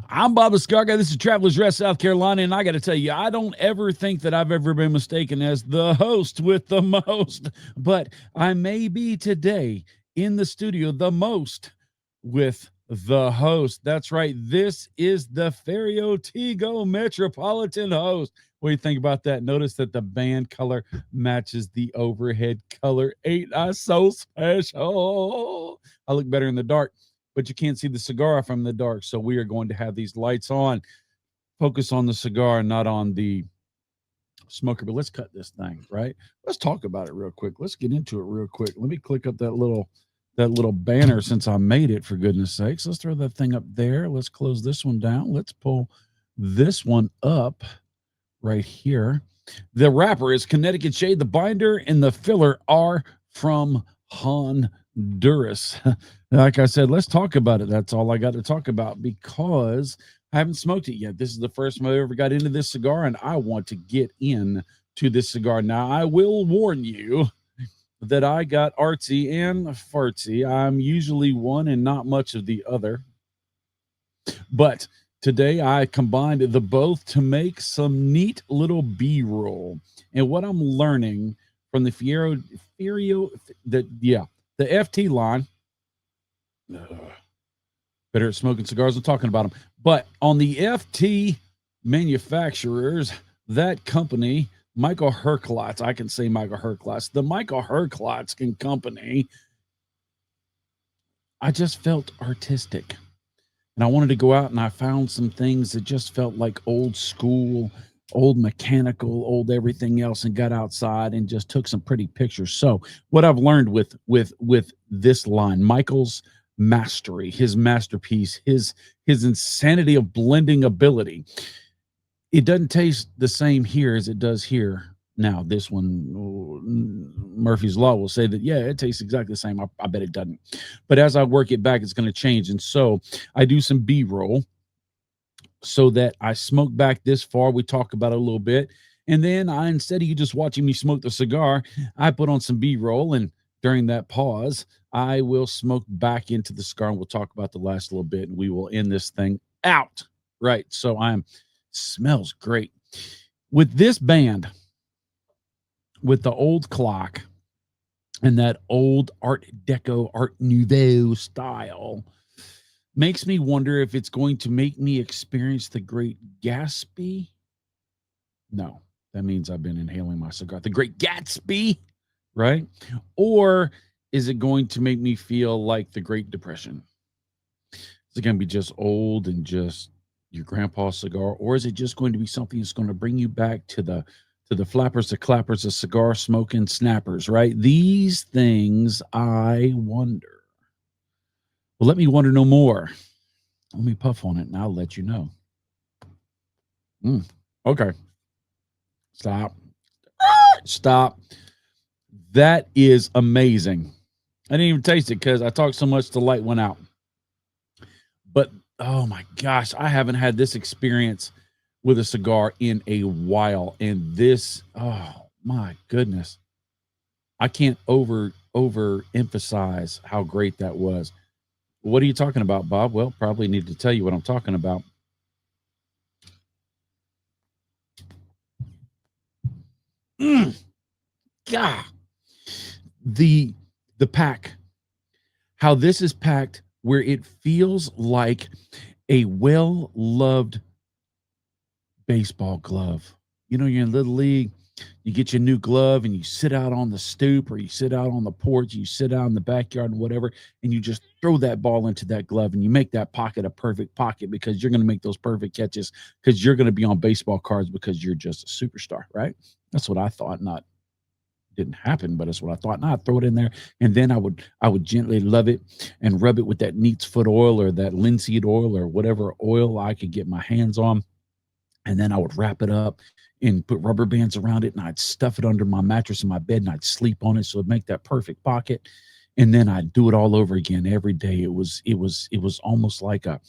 I'm Bob the Cigar Guy. This is Travelers Rest, South Carolina, and I got to tell you, I don't ever think that I've ever been mistaken as the host with the most, but I may be today in the studio the most with the host. That's right. This is the Ferio Tego Metropolitan host. What do you think about that? Notice that the band color matches the overhead color. Ain't I so special? I look better in the dark, but you can't see the cigar from the dark. So we are going to have these lights on, focus on the cigar, not on the smoker. But let's cut this thing, right? Let's talk about it real quick. Let's get into it real quick. Let me click up that little banner since I made it, for goodness sakes. Let's throw that thing up there. Let's close this one down. Let's pull this one up right here. The wrapper is Connecticut shade. The binder and the filler are from Honduras. Like I said, let's talk about it. That's all I got to talk about because I haven't smoked it yet. This is the first time I ever got into this cigar, and I want to get in to this cigar. Now, I will warn you that I got artsy and fartsy. I'm usually one and not much of the other. But today I combined the both to make some neat little B-roll. And what I'm learning from the Ferio, the FT line, better at smoking cigars than talking about them. But on the FT manufacturers, that company, Michael Herklotz, I can say Michael Herklotz, the Michael Herklotz company, I just felt artistic. And I wanted to go out and I found some things that just felt like old school, old mechanical, old everything else, and got outside and just took some pretty pictures. So what I've learned with this line, Michael's mastery, his masterpiece, his insanity of blending ability, it doesn't taste the same here as it does here. Now, this one, Murphy's Law will say that, yeah, it tastes exactly the same. I bet it doesn't. But as I work it back, it's going to change. And so I do some B-roll so that I smoke back this far. We talk about it a little bit. And then instead of you just watching me smoke the cigar, I put on some B-roll. And during that pause, I will smoke back into the cigar. And we'll talk about the last little bit. And we will end this thing out. Right. So smells great. With this band, with the old clock and that old Art Deco, Art Nouveau style, makes me wonder if it's going to make me experience the great Gatsby. No, that means I've been inhaling my cigar. The great Gatsby, right? Or is it going to make me feel like the Great Depression? Is it going to be just old and just your grandpa's cigar? Or is it just going to be something that's going to bring you back to the flappers, the clappers, the cigar smoking snappers, right? These things I wonder. Well, let me wonder no more. Let me puff on it and I'll let you know. Okay. Stop. That is amazing. I didn't even taste it because I talked so much the light went out. But, oh my gosh, I haven't had this experience with a cigar in a while. And this, oh my goodness, I can't overemphasize how great that was. What are you talking about, Bob? Well, probably need to tell you what I'm talking about. God, the pack, how this is packed, where it feels like a well-loved baseball glove. You know, you're in Little League, you get your new glove and you sit out on the stoop or you sit out on the porch, you sit out in the backyard and whatever, and you just throw that ball into that glove and you make that pocket a perfect pocket because you're going to make those perfect catches because you're going to be on baseball cards because you're just a superstar, right? That's what I thought. Didn't happen, but that's what I thought. And I'd throw it in there, and then I would gently love it and rub it with that neat's foot oil or that linseed oil or whatever oil I could get my hands on. And then I would wrap it up and put rubber bands around it, and I'd stuff it under my mattress in my bed, and I'd sleep on it so it'd make that perfect pocket. And then I'd do it all over again every day. It was almost like a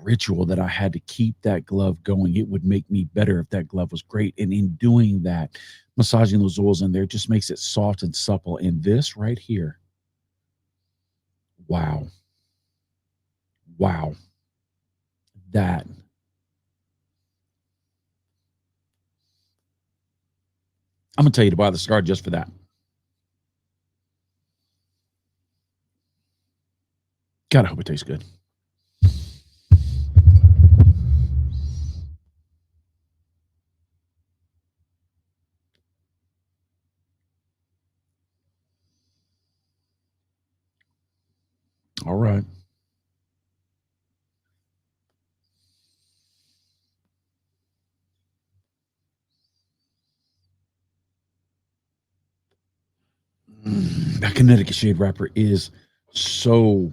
ritual that I had to keep that glove going. It would make me better if that glove was great. And in doing that, massaging those oils in there, just makes it soft and supple. And this right here, wow. that. I'm gonna tell you to buy the cigar just for that. God, I hope it tastes good. All right. That Connecticut shade wrapper is so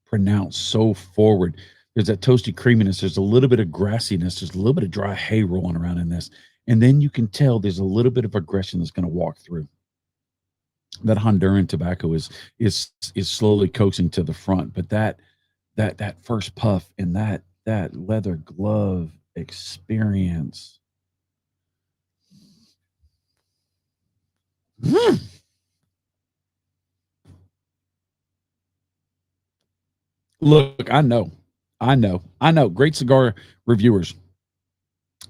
pronounced, so forward. There's that toasty creaminess. There's a little bit of grassiness. There's a little bit of dry hay rolling around in this. And then you can tell there's a little bit of aggression that's going to walk through. That Honduran tobacco is slowly coaxing to the front, but that first puff and that leather glove experience. Mm. Look, I know. Great cigar reviewers,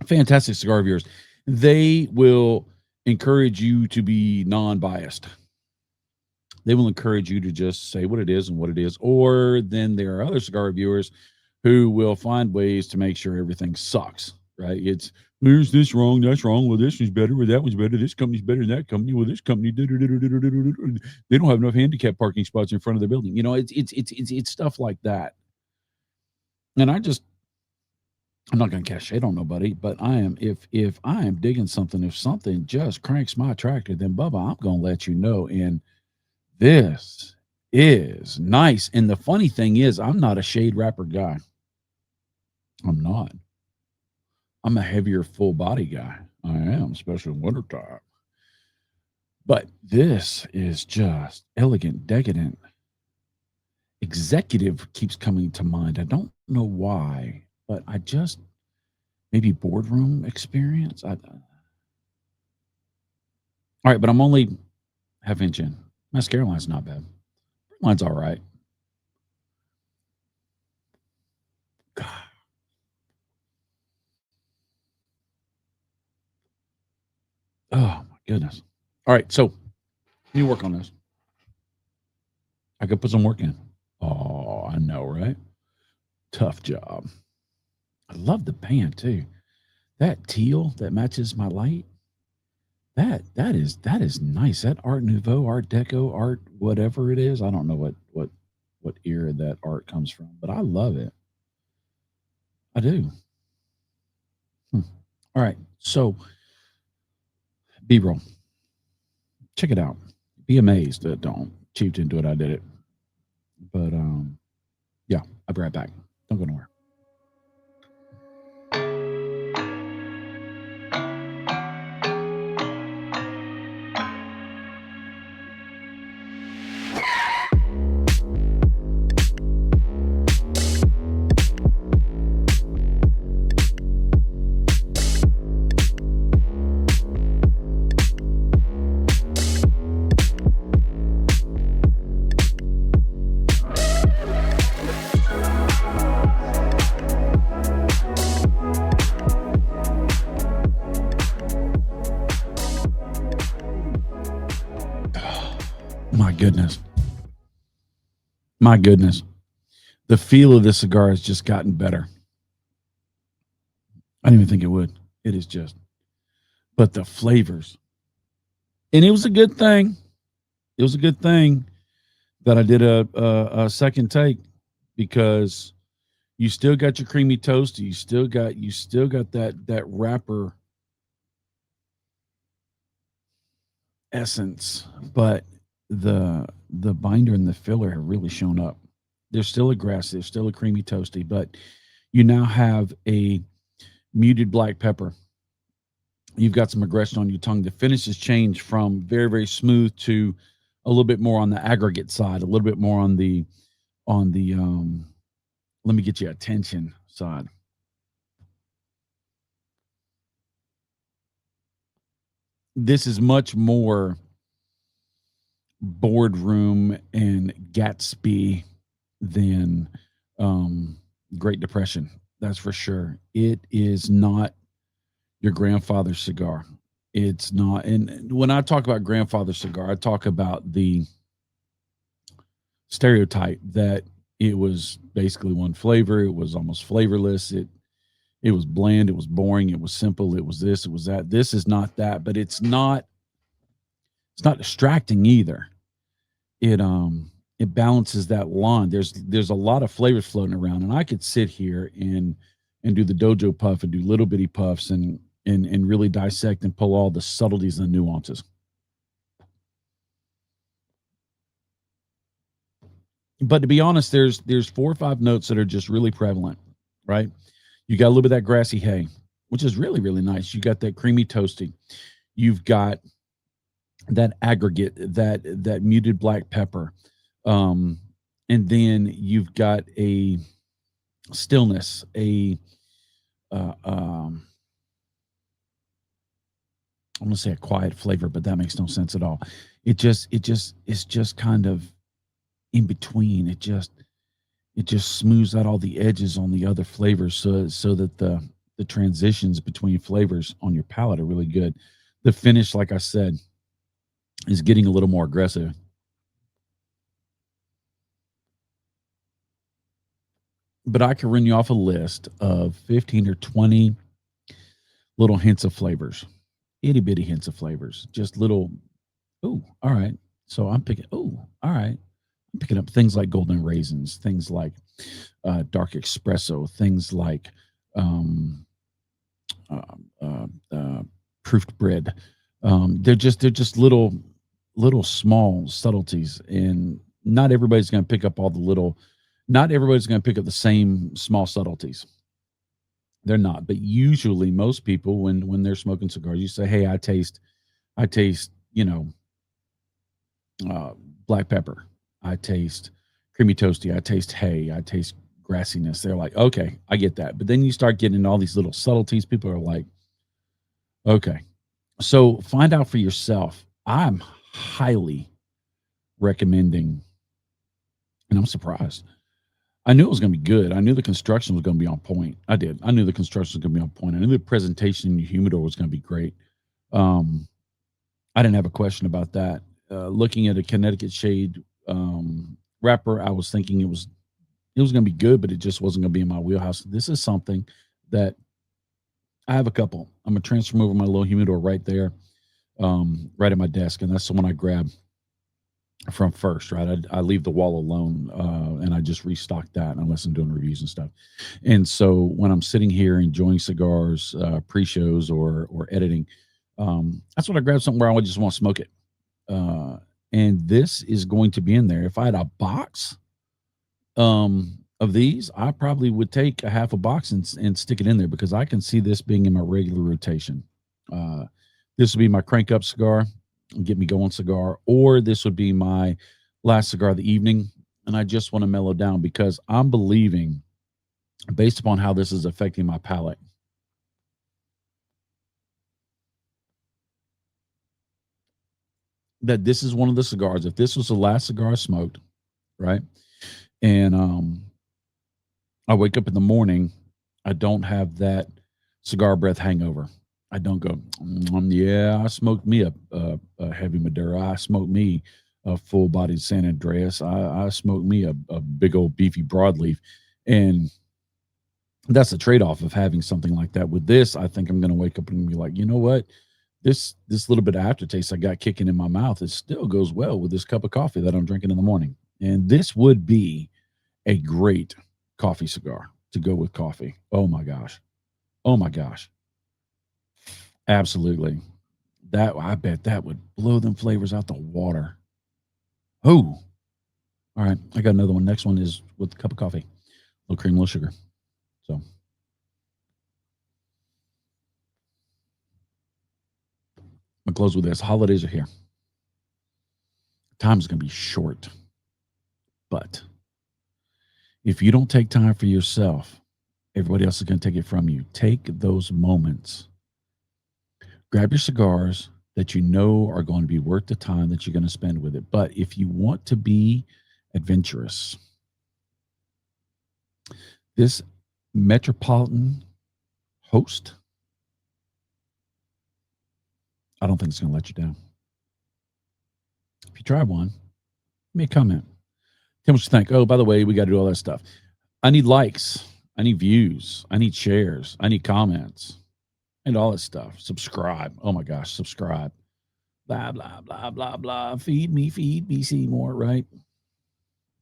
fantastic cigar reviewers. They will encourage you to be non-biased. They will encourage you to just say what it is and what it is. Or then there are other cigar reviewers who will find ways to make sure everything sucks, right? It's there's this wrong, that's wrong. Well, this one's better, well, that one's better. This company's better than that company. Well, this company, they don't have enough handicap parking spots in front of the building. You know, it's stuff like that. And I'm not going to cast shade on nobody, but I am if I am digging something, if something just cranks my tractor, then Bubba, I'm going to let you know. And this is nice. And the funny thing is, I'm not a shade wrapper guy. I'm not. I'm a heavier full body guy. I am, especially in wintertime. But this is just elegant, decadent. Executive keeps coming to mind. I don't know why, but I just maybe boardroom experience. All right, but I'm only half inch in. Mascara line's not bad. Line's all right. God. Oh my goodness. All right, so you work on this. I could put some work in. Oh, I know, right? Tough job. I love the band too. That teal that matches my light. That is nice. That Art Nouveau, Art Deco, Art whatever it is. I don't know what era that art comes from, but I love it. I do. Hmm. All right, so B-roll. Check it out. Be amazed. Don't cheat into it. I did it, but yeah, I'll be right back. Don't go nowhere. My goodness. My goodness. The feel of this cigar has just gotten better. I didn't even think it would. It is just, but the flavors. And it was a good thing. It was a good thing that I did a second take because you still got your creamy toast. You still got that wrapper essence, but the binder and the filler have really shown up. There's still a grass, there's still a creamy toasty, but you now have a muted black pepper. You've got some aggression on your tongue. The finish has changed from very, very smooth to a little bit more on the aggregate side, a little bit more on the let me get you attention side. This is much more boardroom and Gatsby than um, Great Depression. That's for sure. It is not your grandfather's cigar. It's not. And when I talk about grandfather's cigar, I talk about the stereotype that it was basically one flavor. It was almost flavorless. It was bland. It was boring. It was simple. It was this. It was that. This is not that, but it's not. It's not distracting either. It balances that line. There's a lot of flavors floating around, and I could sit here and do the dojo puff and do little bitty puffs and really dissect and pull all the subtleties and the nuances. But to be honest, there's 4 or 5 notes that are just really prevalent, right? You got a little bit of that grassy hay, which is really, really nice. You got that creamy toasty. You've got that aggregate, that muted black pepper. Um, and then you've got a stillness, a uh, um, I'm gonna say a quiet flavor, but that makes no sense at all. It just it's just kind of in between. It just smooths out all the edges on the other flavors so that the transitions between flavors on your palate are really good. The finish, like I said, is getting a little more aggressive. But I can run you off a list of 15 or 20 little hints of flavors, itty bitty hints of flavors, just little, oh, all right. So I'm picking, oh, all right. I'm picking up things like golden raisins, things like dark espresso, things like um, uh, uh, uh, proofed bread. They're just little small subtleties, and not everybody's going to pick up all the little. Not everybody's going to pick up the same small subtleties. They're not, but usually most people, when they're smoking cigars, you say, "Hey, I taste, uh, black pepper. I taste creamy toasty. I taste hay. I taste grassiness." They're like, "Okay, I get that." But then you start getting all these little subtleties. People are like, "Okay." So find out for yourself. I'm highly recommending, and I'm surprised. I knew it was going to be good. I knew the construction was going to be on point. I did. I knew the construction was going to be on point. I knew the presentation in your humidor was going to be great. Um, I didn't have a question about that. Looking at a Connecticut shade wrapper, I was thinking it was going to be good, but it just wasn't going to be in my wheelhouse. This is something that I have a couple. I'm gonna transfer 'em over my little humidor right there, right at my desk, and that's the one I grab from first. Right, I leave the wall alone, and I just restock that unless I'm doing reviews and stuff. And so when I'm sitting here enjoying cigars, pre-shows or editing, that's when I grab something where I just want to smoke it. Uh, and this is going to be in there. If I had a box of these, I probably would take a half a box and stick it in there because I can see this being in my regular rotation. Uh, this would be my crank up cigar, get me going cigar, or this would be my last cigar of the evening. And I just want to mellow down because I'm believing, based upon how this is affecting my palate, that this is one of the cigars. If this was the last cigar I smoked, right, and I wake up in the morning, I don't have that cigar breath hangover. I don't go, yeah, I smoked me a heavy Maduro. I smoked me a full bodied San Andreas. I smoked me a big old beefy broadleaf. And that's the trade off of having something like that. With this, I think I'm going to wake up and be like, you know what? This little bit of aftertaste I got kicking in my mouth, it still goes well with this cup of coffee that I'm drinking in the morning. And this would be a great coffee cigar to go with coffee. Oh my gosh. Oh my gosh. Absolutely. That I bet that would blow them flavors out the water. Oh, all right. I got another one. Next one is with a cup of coffee, little cream, little sugar. So I'm gonna close with this. Holidays are here. Time's gonna be short, but if you don't take time for yourself, everybody else is gonna take it from you. Take those moments. Grab your cigars that you know are going to be worth the time that you're going to spend with it. But if you want to be adventurous, this Metropolitan host. I don't think it's going to let you down. If you try one, give me a comment. Tell me what you think. Oh, by the way, we got to do all that stuff. I need likes. I need views. I need shares. I need comments and all that stuff. Subscribe. Oh my gosh, subscribe. Blah, blah, blah, blah, blah. Feed me, see more, right?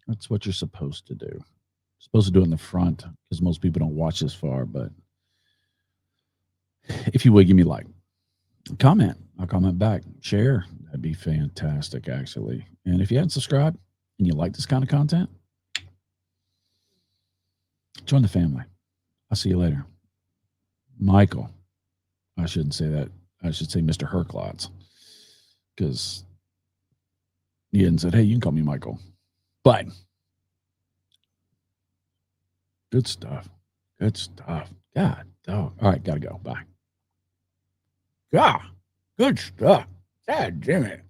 That's what you're supposed to do. You're supposed to do it in the front because most people don't watch this far. But if you would, give me a like. Comment. I'll comment back. Share. That'd be fantastic, actually. And if you haven't subscribed and you like this kind of content, join the family. I'll see you later. Michael. I shouldn't say that. I should say Mr. Herklots. Because he hadn't said, hey, you can call me Michael. But good stuff. Good stuff. God, dog. All right, gotta go. Bye. God, good stuff. God damn it.